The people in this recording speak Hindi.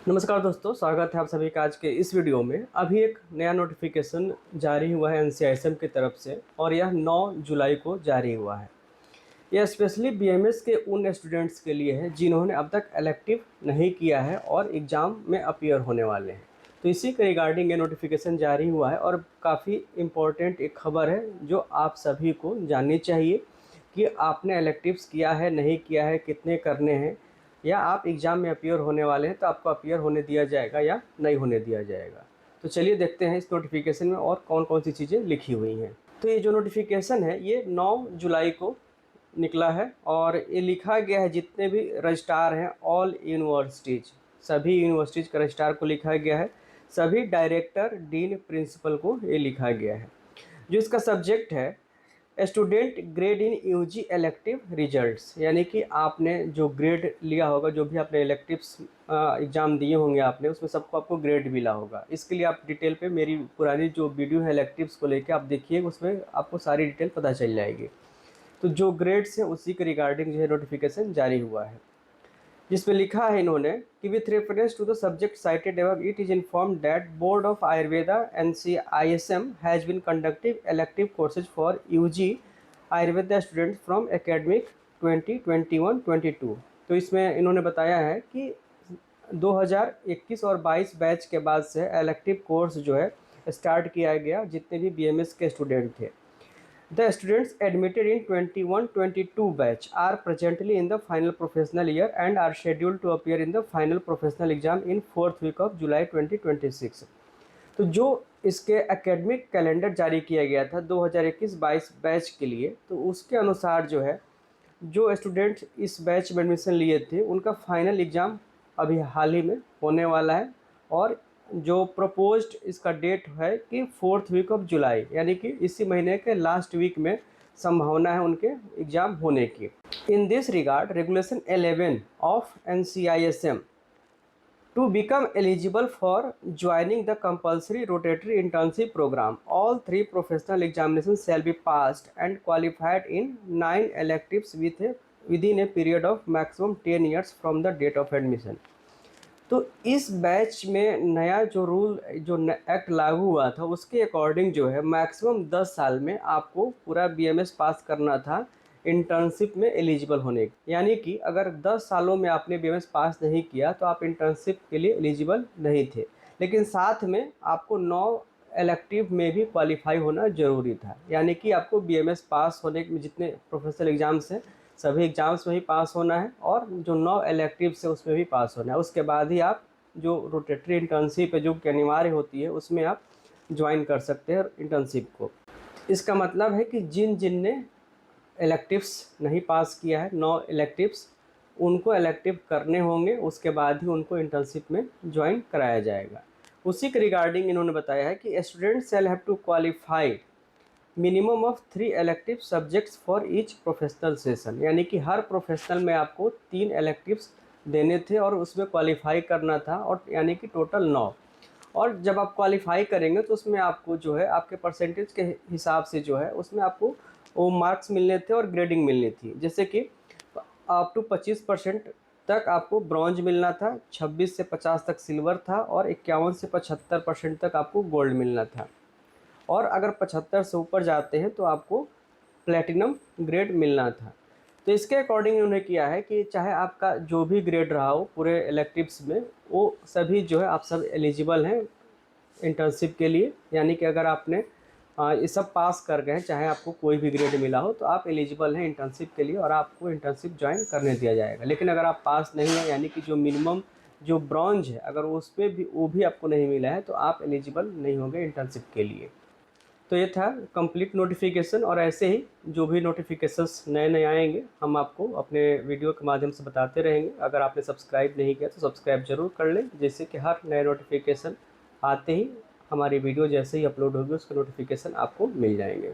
नमस्कार दोस्तों, स्वागत है आप सभी का आज के इस वीडियो में। अभी एक नया नोटिफिकेशन जारी हुआ है एनसीआईएसएम की तरफ से और यह 9 जुलाई को जारी हुआ है। यह स्पेशली बीएमएस के उन स्टूडेंट्स के लिए है जिन्होंने अब तक इलेक्टिव नहीं किया है और एग्ज़ाम में अपीयर होने वाले हैं। तो इसी के रिगार्डिंग ये नोटिफिकेशन जारी हुआ है और काफ़ी इम्पोर्टेंट एक खबर है जो आप सभी को जाननी चाहिए कि आपने इलेक्टिव्स किया है, नहीं किया है, कितने करने हैं, या आप एग्ज़ाम में अपीयर होने वाले हैं तो आपको अपीयर होने दिया जाएगा या नहीं होने दिया जाएगा। तो चलिए देखते हैं इस नोटिफिकेशन में और कौन कौन सी चीज़ें लिखी हुई हैं। तो ये जो नोटिफिकेशन है ये 9 जुलाई को निकला है और ये लिखा गया है जितने भी रजिस्ट्रार हैं ऑल यूनिवर्सिटीज़, सभी यूनिवर्सिटीज़ का रजिस्ट्रार को लिखा गया है, सभी डायरेक्टर, डीन, प्रिंसिपल को ये लिखा गया है। जो इसका सब्जेक्ट है student grade in UG elective results, यानी कि आपने जो ग्रेड लिया होगा, जो भी आपने इलेक्टिव्स एग्ज़ाम दिए होंगे आपने, उसमें सबको आपको ग्रेड मिला होगा। इसके लिए आप डिटेल पे मेरी पुरानी जो वीडियो है इलेक्टिव्स को लेके आप देखिए, उसमें आपको सारी डिटेल पता चल जाएगी। तो जो ग्रेड्स हैं उसी के रिगार्डिंग जो है नोटिफिकेशन जारी हुआ है, जिसमें लिखा है इन्होंने कि with reference to the subject cited above it is informed that board of Ayurveda NCISM has been conducting elective courses for UG Ayurveda students from academic 2021-22। तो इसमें इन्होंने बताया है कि 2021 और 22 बैच के बाद से इलेक्टिव कोर्स जो है स्टार्ट किया गया जितने भी BMS के स्टूडेंट थे। The students admitted in 21-22 batch are presently in the final professional year and are scheduled to appear in the final professional exam in 4th week of July 2026। तो जो इसके एकेडमिक कैलेंडर जारी किया गया था 2021-22 बैच के लिए, तो उसके अनुसार जो है जो स्टूडेंट इस बैच में एडमिशन लिए थे उनका फाइनल एग्ज़ाम अभी हाल ही में होने वाला है और जो प्रपोज्ड इसका डेट है कि 4th वीक ऑफ जुलाई, यानी कि इसी महीने के लास्ट वीक में संभावना है उनके एग्ज़ाम होने की। In this regard regulation 11 of NCISM to become eligible for joining the compulsory rotatory internship program, all three professional examinations shall be passed and qualified in 9 electives within a period of maximum 10 years from the date of admission। तो इस बैच में नया जो रूल जो एक्ट लागू हुआ था उसके अकॉर्डिंग जो है मैक्सिमम 10 साल में आपको पूरा BMS पास करना था इंटर्नशिप में एलिजिबल होने की। यानी कि अगर 10 सालों में आपने BMS पास नहीं किया तो आप इंटर्नशिप के लिए एलिजिबल नहीं थे, लेकिन साथ में आपको 9 इलेक्टिव में भी क्वालिफाई होना ज़रूरी था। यानी कि आपको BMS पास होने में जितने प्रोफेशनल एग्ज़ाम्स हैं सभी एग्ज़ाम्स में ही पास होना है और जो 9 इलेक्टिव्स है उसमें भी पास होना है। उसके बाद ही आप जो रोटेटरी इंटर्नशिप है जो कि अनिवार्य होती है उसमें आप ज्वाइन कर सकते हैं इंटर्नशिप को। इसका मतलब है कि जिन ने इलेक्टिव्स नहीं पास किया है 9 इलेक्टिव्स, उनको इलेक्टिव करने होंगे, उसके बाद ही उनको इंटर्नशिप में ज्वाइन कराया जाएगा। उसी के रिगार्डिंग इन्होंने बताया है कि student shall have to qualify minimum of 3 elective subjects for each professional session, यानी कि हर प्रोफेशनल में आपको 3 इलेक्टिव्स देने थे और उसमें क्वालिफाई करना था, और यानी कि टोटल 9। और जब आप क्वालिफाई करेंगे तो उसमें आपको जो है आपके परसेंटेज के हिसाब से जो है उसमें आपको वो मार्क्स मिलने थे और ग्रेडिंग मिलनी थी। जैसे कि अप टू 25% तक आपको ब्रॉन्ज मिलना था, 26 से 50 तक सिल्वर था और 51 से 75% तक आपको गोल्ड मिलना था, और अगर 75 से ऊपर जाते हैं तो आपको प्लेटिनम ग्रेड मिलना था। तो इसके अकॉर्डिंग उन्होंने किया है कि चाहे आपका जो भी ग्रेड रहा हो पूरे इलेक्टिव्स में, वो सभी जो है आप सब एलिजिबल हैं इंटर्नशिप के लिए। यानी कि अगर आपने ये सब पास कर गए हैं, चाहे आपको कोई भी ग्रेड मिला हो, तो आप एलिजिबल हैं इंटर्नशिप के लिए और आपको इंटर्नशिप ज्वाइन करने दिया जाएगा। लेकिन अगर आप पास नहीं हैं, यानी कि जो मिनिमम जो ब्रॉन्ज है अगर उसमें भी वो भी आपको नहीं मिला है, तो आप एलिजिबल नहीं होंगे इंटर्नशिप के लिए। तो ये था कंप्लीट नोटिफिकेशन, और ऐसे ही जो भी नोटिफिकेशंस नए नए आएंगे हम आपको अपने वीडियो के माध्यम से बताते रहेंगे। अगर आपने सब्सक्राइब नहीं किया तो सब्सक्राइब जरूर कर लें, जिससे कि हर नए नोटिफिकेशन आते ही हमारी वीडियो जैसे ही अपलोड होगी उसके नोटिफिकेशन आपको मिल जाएंगे।